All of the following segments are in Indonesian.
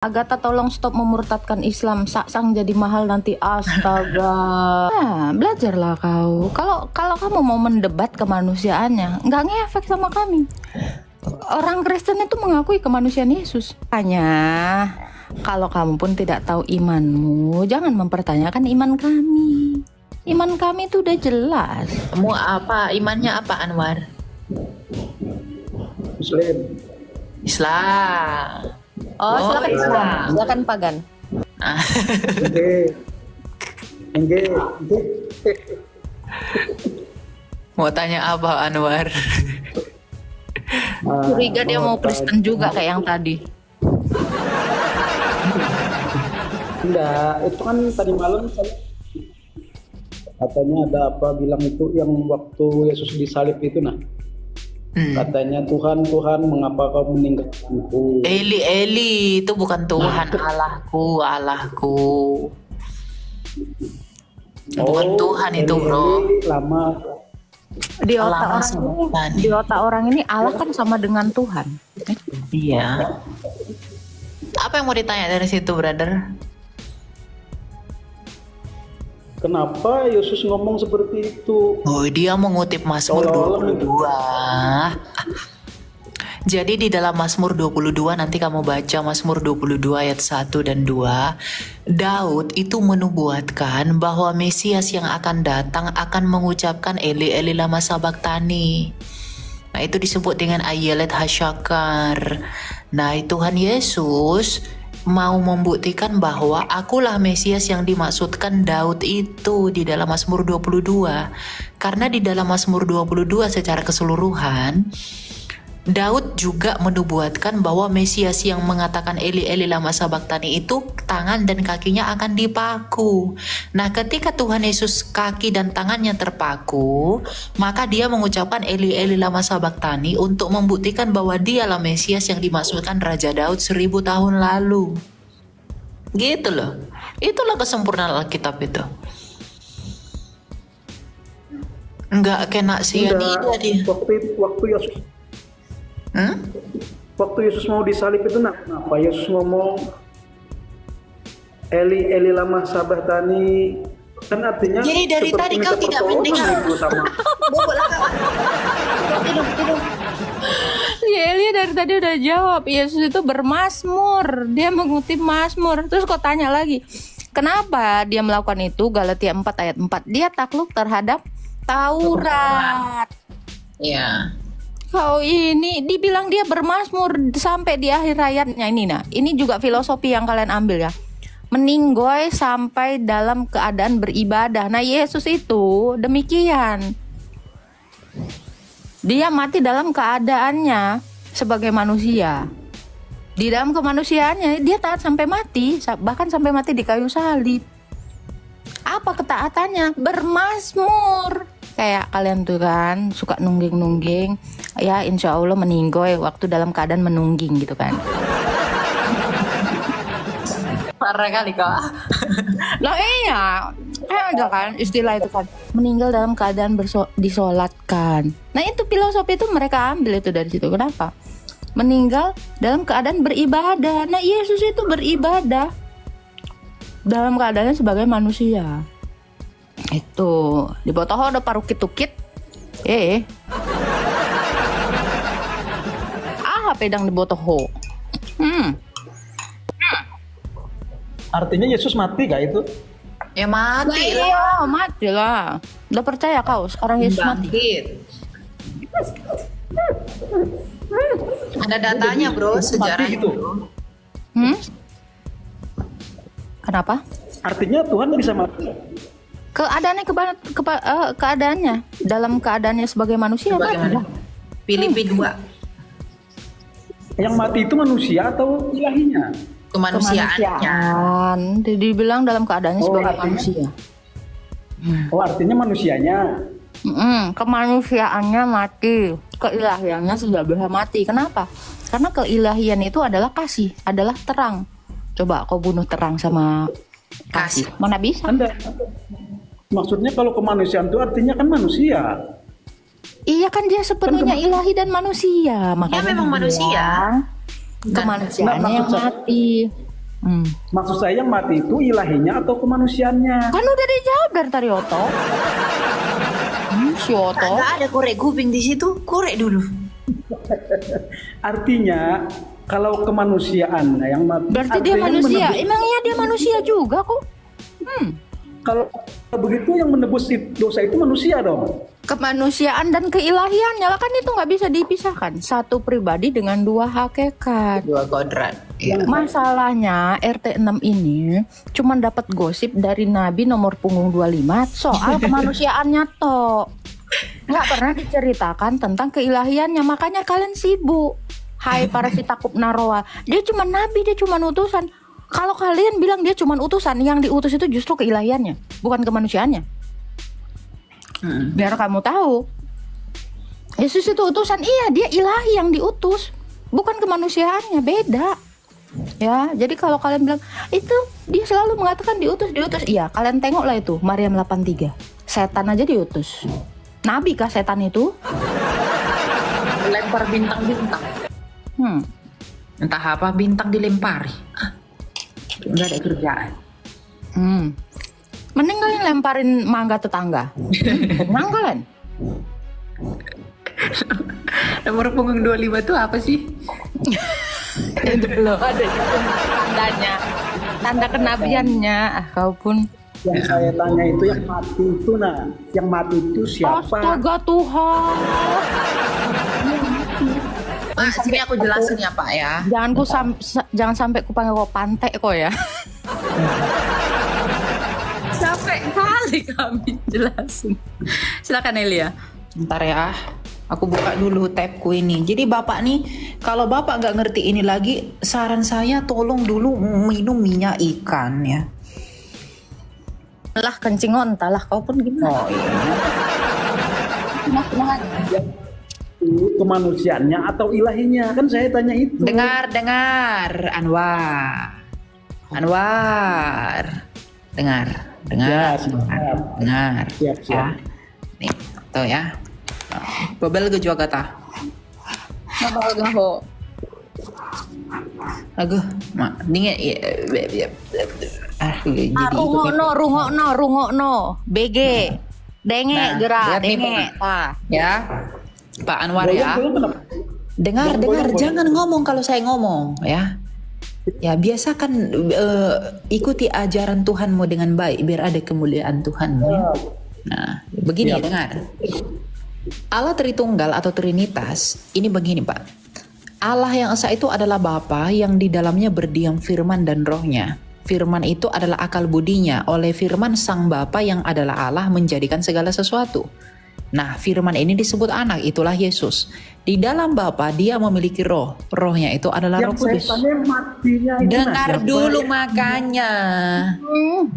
Agatha, tolong stop memurtadkan Islam. Saksang jadi mahal nanti, astaga. Nah, belajarlah kau. Kalau kamu mau mendebat kemanusiaannya, nggak ngefek sama kami. Orang Kristen itu mengakui kemanusiaan Yesus. Hanya kalau kamu pun tidak tahu imanmu, jangan mempertanyakan iman kami. Iman kami itu udah jelas. Kamu apa? Imannya apa, Anwar? Muslim. Islam. Oh, silakan Islam. Silakan pagan. Enggak. Mau tanya apa, Anwar? Curiga dia mau Kristen juga kayak yang tadi. Enggak, itu kan tadi malam katanya ada apa bilang itu yang waktu Yesus disalib itu katanya Tuhan mengapa kau meninggalkanku? Eli itu bukan Tuhan, Allahku. Bukan Tuhan itu, bro. Lama. Di otak orang ini Allah kan sama dengan Tuhan. Iya. Apa yang mau ditanya dari situ, brother? Kenapa Yesus ngomong seperti itu? Oh, dia mengutip Mazmur 22. Jadi di dalam Mazmur 22, nanti kamu baca Mazmur 22 ayat 1 dan 2, Daud itu menubuatkan bahwa Mesias yang akan datang akan mengucapkan Eli Eli lama sabachthani. Nah, itu disebut dengan Ayelet Hasyakar. Nah, Tuhan Yesus mau membuktikan bahwa akulah Mesias yang dimaksudkan Daud itu di dalam Mazmur 22. Karena di dalam Mazmur 22 secara keseluruhan, Daud juga menubuatkan bahwa Mesias yang mengatakan Eli Eli lama sabachthani itu tangan dan kakinya akan dipaku. Nah, ketika Tuhan Yesus kaki dan tangannya terpaku, maka dia mengucapkan Eli Eli lama sabachthani untuk membuktikan bahwa dialah Mesias yang dimaksudkan Raja Daud 1000 tahun lalu. Gitu loh. Itulah kesempurnaan Alkitab itu. Enggak kena sianida dia. Waktu Yesus mau disalib itu kenapa Yesus ngomong Eli Eli lama sabachthani, kan artinya jadi dari tadi kau tidak mendengar sama. Ya, Elia dari tadi udah jawab, Yesus itu bermazmur, dia mengutip Mazmur. Terus kau tanya lagi, kenapa dia melakukan itu? Galatia 4 ayat 4, dia takluk terhadap Taurat. Iya. Kau ini dibilang dia bermazmur sampai di akhir ayatnya ini. Nah, ini juga filosofi yang kalian ambil ya. Meninggoy sampai dalam keadaan beribadah. Nah, Yesus itu demikian. Dia mati dalam keadaannya sebagai manusia. Di dalam kemanusiaannya dia taat sampai mati, bahkan sampai mati di kayu salib. Apa ketaatannya? Bermazmur. Kayak kalian tuh kan suka nungging-nungging, ya insya Allah meninggoy waktu dalam keadaan menungging gitu kan. Parah kali kok. Nah iya, ada kan istilah itu kan, meninggal dalam keadaan disolatkan. Nah itu filosofi itu mereka ambil itu dari situ. Kenapa? Meninggal dalam keadaan beribadah. Nah Yesus itu beribadah dalam keadaannya sebagai manusia. Itu di botoho ada parukit-tukit. Pedang di botoho. Artinya Yesus mati gak itu? Ya mati lah. Iya, mati lah. Udah percaya kau sekarang Yesus mati? Ada datanya, bro, sejarahnya gitu. Kenapa? Artinya Tuhan bisa mati. Keadaannya keadaannya dalam keadaannya sebagai manusia. Bagaimana? Filipi 2. Yang mati itu manusia atau ilahinya? Kemanusiaannya. Dibilang dalam keadaannya sebagai manusia. Oh, artinya manusianya. Kemanusiaannya mati, keilahiannya sudah bisa mati. Kenapa? Karena keilahian itu adalah kasih, adalah terang. Coba kau bunuh terang sama kasih. Mana bisa? Maksudnya kalau kemanusiaan itu artinya kan manusia. Iya kan dia sepenuhnya ilahi dan manusia. Makanya memang manusia. kemanusiaannya yang mati. Maksud saya yang mati itu ilahinya atau kemanusiaannya? Kan udah dijawab dari tadi Oto. Si Oto. Nggak ada korek kuping di situ, korek dulu. Artinya kalau kemanusiaan yang mati, Berarti dia manusia. Emang iya dia manusia juga kok. Kalau begitu yang menebus dosa itu manusia dong. Kemanusiaan dan keilahiannya lah, kan itu nggak bisa dipisahkan. Satu pribadi dengan dua hakikat. Dua kodrat. Iya. Masalahnya RT 6 ini cuman dapat gosip dari Nabi nomor punggung 25 soal kemanusiaannya toh. Nggak pernah diceritakan tentang keilahiannya, makanya kalian sibuk. Hai para si takub naroa, dia cuma nabi, dia cuma utusan. Kalau kalian bilang dia cuma utusan, yang diutus itu justru keilahiannya, bukan kemanusiaannya. Biar kamu tahu, Yesus itu utusan, iya dia ilahi yang diutus, bukan kemanusiaannya, beda. Ya, jadi kalau kalian bilang itu dia selalu mengatakan diutus, iya kalian tengoklah itu Maryam 83, setan aja diutus. Nabi kah setan itu? Lempar bintang-bintang. Entah apa bintang dilempari. Nggak ada kerjaan. Mending kalian lemparin mangga tetangga. Tenang kalian. Nomor punggung 25 itu apa sih? Itu loh, ada tandanya, tanda kenabiannya. Kau pun. Yang saya tanya itu yang mati itu, yang mati itu siapa? Astaga Tuhan. Sini aku jelasin ya Pak ya. Jangan sampai ku panggil kau pantek kok ya. Capek kali kami jelasin. Silakan Elia. Bentar ya, aku buka dulu tabku ini. Jadi Bapak nih, kalau Bapak nggak ngerti ini lagi, saran saya tolong dulu minum minyak ikan ya. Lah kencing onta lah, kau pun gimana? Oh iya. Kemanusiaannya atau ilahinya, kan saya tanya itu. Dengar Anwar, dengar. Siap. Ya. Nih, tuh ya. Babel ke juga kata. Aduh, mak dingin ya. Rungokno, BG. Denge gerak, denge. Ya. Pak Anwar ya. Dengar, jangan ngomong kalau saya ngomong ya. Ya biasakan ikuti ajaran Tuhanmu dengan baik biar ada kemuliaan Tuhanmu ya. Nah, begini ya, dengar. Allah Tritunggal atau Trinitas ini begini Pak. Allah yang esa itu adalah Bapa yang di dalamnya berdiam firman dan rohnya. Firman itu adalah akal budinya. Oleh firman sang Bapa yang adalah Allah menjadikan segala sesuatu. Nah, firman ini disebut anak, itulah Yesus. Di dalam Bapa dia memiliki roh. Rohnya itu adalah Roh Kudus. Dengar dulu makanya.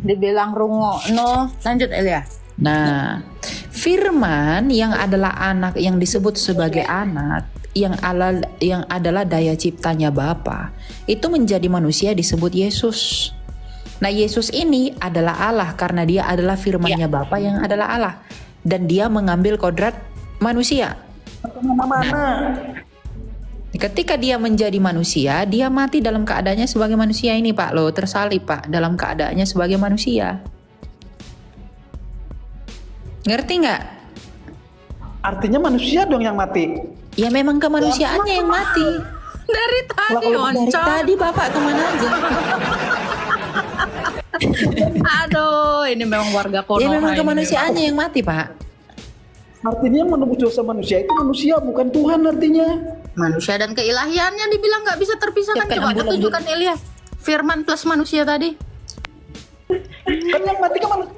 Dibilang rungokno. Lanjut Elia. Nah, firman yang adalah anak yang disebut sebagai anak yang adalah daya ciptanya Bapa, itu menjadi manusia disebut Yesus. Nah, Yesus ini adalah Allah karena dia adalah firman-Nya Bapa yang adalah Allah. Dan dia mengambil kodrat manusia. Nah, ketika dia menjadi manusia, dia mati dalam keadaannya sebagai manusia ini Pak loh, tersalib Pak, dalam keadaannya sebagai manusia. Ngerti nggak? Artinya manusia dong yang mati. Ya memang kemanusiaannya yang mati. Dari tadi Dari tadi Bapak kemana aja? Aduh, ini memang warga Konoha. Ya memang kemanusiaannya yang mati Pak. Artinya menebus dosa manusia itu manusia, bukan Tuhan artinya. Manusia dan keilahiannya dibilang nggak bisa terpisahkan. Coba tunjukkan Elia. Firman plus manusia tadi. Kan yang mati kan manusia.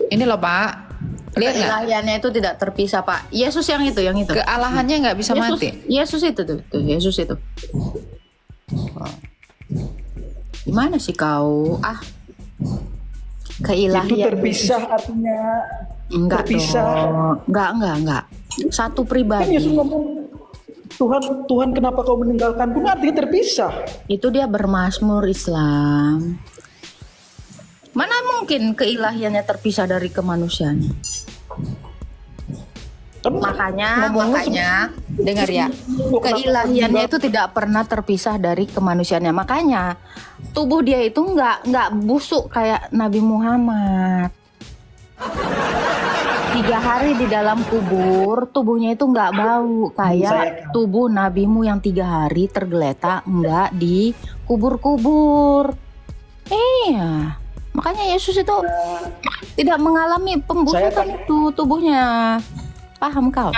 Ini loh Pak. Lihat nggak? Keilahiannya itu tidak terpisah Pak. Yesus yang itu. Kealahannya nggak bisa mati. Yesus itu tuh. Yesus itu. Gimana sih kau? Keilahian itu terpisah artinya. Enggak terpisah. Enggak. Satu pribadi. Kan Yesus ngomong Tuhan kenapa kau meninggalkanku? Artinya terpisah. Itu dia bermazmur Islam. Mana mungkin keilahiannya terpisah dari kemanusiaan? Makanya Dengar ya, keilahiannya itu tidak pernah terpisah dari kemanusiaannya. Makanya tubuh dia itu nggak busuk kayak Nabi Muhammad. 3 hari di dalam kubur, tubuhnya itu nggak bau kayak tubuh nabimu yang 3 hari tergeletak nggak dikubur-kubur. Iya, makanya Yesus itu tidak mengalami pembusukan itu tubuhnya. Paham kau?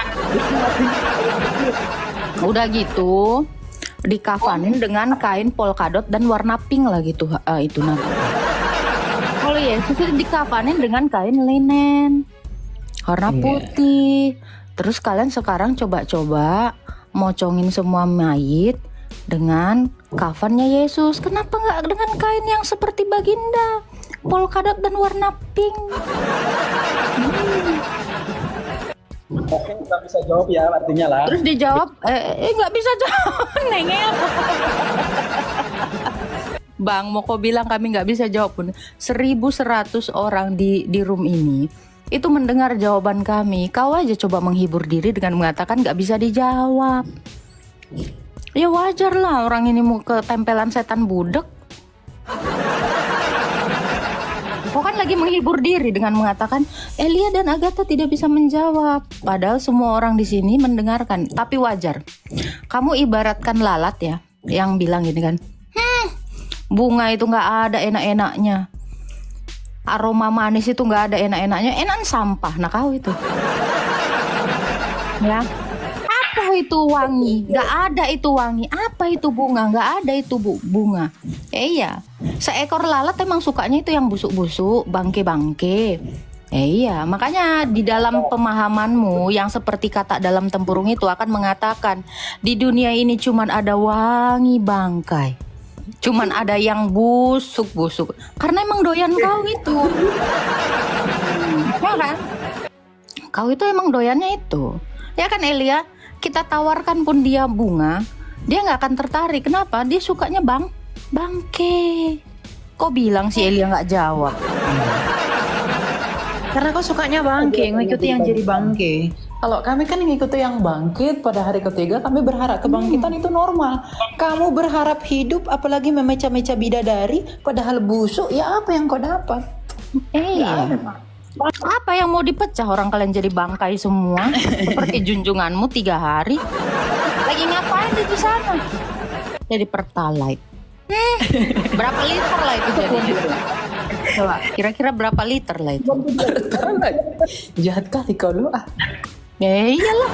Udah gitu dikafanin dengan kain polkadot dan warna pink lah gitu, itu nabi. Kalau Yesus itu dikafanin dengan kain linen warna putih. Terus kalian sekarang coba-coba mocongin semua mayit dengan kafannya Yesus. Kenapa nggak dengan kain yang seperti baginda, polkadot dan warna pink? Oke, nggak bisa jawab ya artinya lah. Terus dijawab, nggak bisa jawab, nengel. Bang, mau kau bilang kami nggak bisa jawab pun. 1.100 orang di room ini itu mendengar jawaban kami. Kau aja coba menghibur diri dengan mengatakan nggak bisa dijawab. Ya wajar lah orang ini mau ketempelan setan budek. Kau kan lagi menghibur diri dengan mengatakan Elia dan Agatha tidak bisa menjawab. Padahal semua orang di sini mendengarkan. Tapi wajar. Kamu ibaratkan lalat ya, yang bilang gini kan, bunga itu nggak ada enak-enaknya. Aroma manis itu nggak ada enak-enaknya. Enak sampah. Nah kau itu. Ya. Apa itu wangi? Nggak ada itu wangi. Apa itu bunga? Nggak ada itu bunga. Iya. Seekor lalat emang sukanya itu yang busuk-busuk, bangke-bangke. Iya, makanya di dalam pemahamanmu yang seperti kata dalam tempurung itu akan mengatakan di dunia ini cuman ada wangi bangkai, cuman ada yang busuk-busuk. Karena emang doyan kau itu, ya kan? Kau itu emang doyannya itu, ya kan Elia? Kita tawarkan pun dia bunga, dia nggak akan tertarik. Kenapa? Dia sukanya bangke. Kok bilang si Elia nggak jawab? Karena kau sukanya bangke, ngikuti yang jadi bangke. Kalau kami kan ngikuti yang bangkit pada hari ketiga, kami berharap kebangkitan itu normal. Kamu berharap hidup, apalagi memeca-meca bidadari, padahal busuk, ya apa yang kau dapat? Iya. Apa yang mau dipecah orang kalian jadi bangkai semua? Seperti junjunganmu 3 hari. Lagi ngapain di sana? Jadi pertalite. Berapa liter lah itu jadinya? Coba, kira-kira berapa liter lah itu? Jahat kali kau lu ah. Ya iyalah.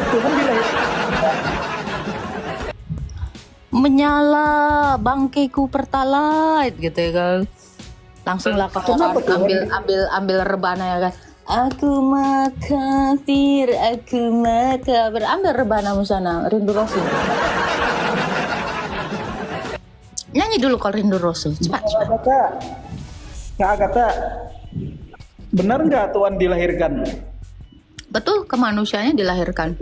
Menyala bangkeku pertalite gitu ya kan. Langsung lah kau ambil rebana ya kan. Aku makafir, aku makafir. Ambil rebanamu sana, Rindu Rasul. Nyanyi dulu kalau Rindu Rasul. Cepat. Kak Agatha, benar nggak Tuhan dilahirkan? Betul, kemanusiaannya dilahirkan.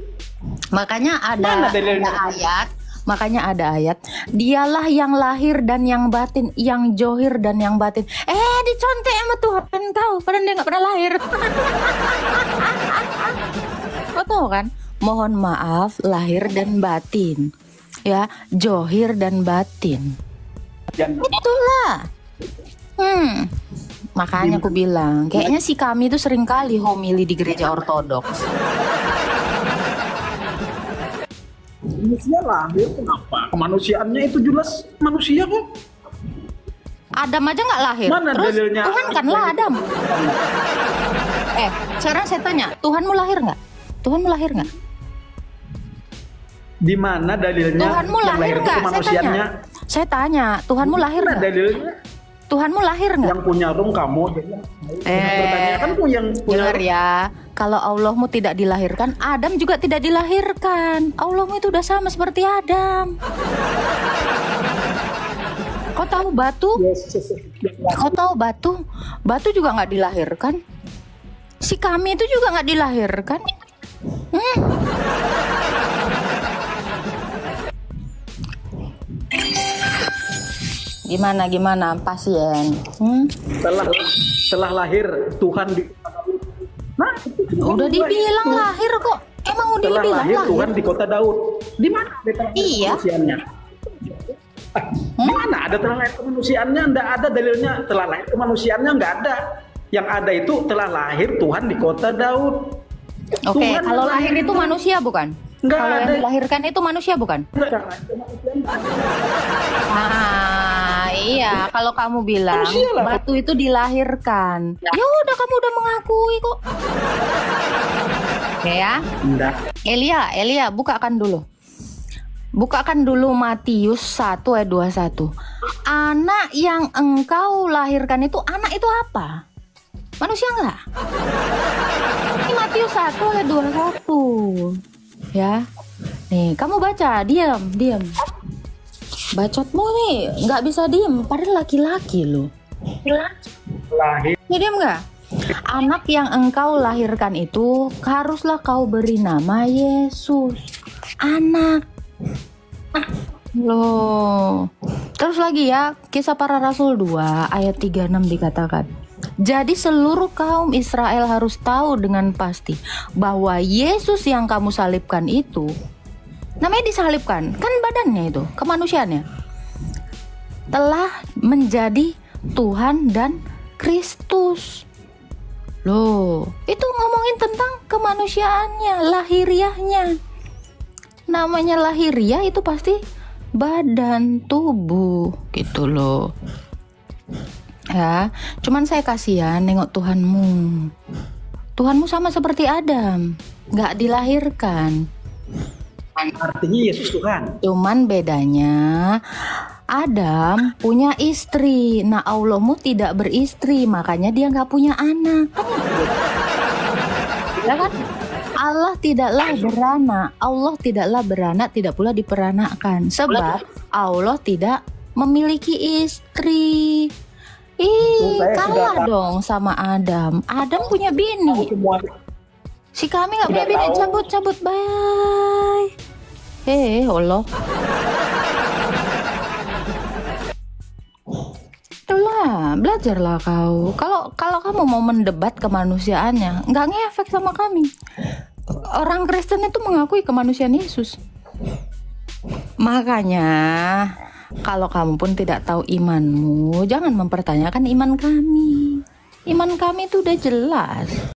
Makanya ada ayat. Makanya ada ayat. Dialah yang lahir dan yang batin, yang johir dan yang batin. Dicontek sama Tuhan kau, padahal dia nggak pernah lahir. Kau tahu kan? Mohon maaf, lahir dan batin, ya, johir dan batin. Itulah. Makanya aku bilang, kayaknya si kami itu sering kali homili di gereja ortodoks. Manusia lahir kenapa? Kemanusiaannya itu jelas manusia kok. Adam aja nggak lahir. Mana terus dalilnya? Tuhan kan lah Adam. Sekarang saya tanya, Tuhanmu lahir nggak? Tuhanmu lahir nggak? Di mana dalilnya? Tuhanmu lahir nggak? Saya tanya, Tuhanmu lahir nggak? Dalilnya? Tuhanmu lahir nggak? Yang punya room kamu. Bertanya kan yang punya. Dengar ya, kalau Allahmu tidak dilahirkan, Adam juga tidak dilahirkan. Allahmu itu udah sama seperti Adam. Kau tahu batu? Kau tahu batu? Batu juga nggak dilahirkan. Si kami itu juga nggak dilahirkan. Gimana pasien? Setelah lahir Tuhan udah dibilang lahir kok. Emang udah Telah dibilang lahir lahir. Tuhan di kota Daud. Di mana ada telah lahir Iya. kemanusiaannya? Di mana ada telah lahir kemanusiaannya? Nggak ada dalilnya. Telah lahir kemanusiaannya nggak ada. Yang ada itu telah lahir Tuhan di kota Daud. Oke, Tuhan kalau yang lahir itu manusia bukan? Nggak Kalau yang ada. dilahirkan itu manusia bukan? Iya, kalau kamu bilang Manusia lah. batu itu dilahirkan. Ya udah, kamu udah mengakui kok. Oke ya. Nggak. Elia, bukakan dulu. Bukakan dulu Matius 1 ayat 21. Anak yang engkau lahirkan itu, anak itu apa? Manusia enggak? Ini Matius 1 ayat 21. Ya. Nih, kamu baca, diam. Bacotmu nih nggak bisa diem, padahal laki-laki loh. Lahir. Ya diam nggak? Anak yang engkau lahirkan itu haruslah kau beri nama Yesus. Anak. Loh. Terus lagi ya, Kisah Para Rasul 2 ayat 36 dikatakan. Jadi seluruh kaum Israel harus tahu dengan pasti bahwa Yesus yang kamu salibkan itu, namanya disalibkan, kan badannya itu, kemanusiaannya, telah menjadi Tuhan dan Kristus. Loh, itu ngomongin tentang kemanusiaannya, lahiriahnya. Namanya lahiriah itu pasti badan, tubuh, gitu loh. Ya, cuman saya kasihan nengok Tuhanmu. Tuhanmu sama seperti Adam, nggak dilahirkan. Artinya Yesus Tuhan. Cuman bedanya Adam punya istri. Nah, Allahmu tidak beristri, makanya dia nggak punya anak. Ya kan? Allah tidaklah beranak, tidak pula diperanakkan. Sebab Allah tidak memiliki istri. Kalah dong sama Adam. Adam punya bini. Si kami nggak punya bini. Cabut, bye. Allah. Itulah, belajarlah kau. Kalau kamu mau mendebat kemanusiaannya, nggak ngefek sama kami. Orang Kristen itu mengakui kemanusiaan Yesus. Makanya, kalau kamu pun tidak tahu imanmu, jangan mempertanyakan iman kami. Iman kami itu udah jelas.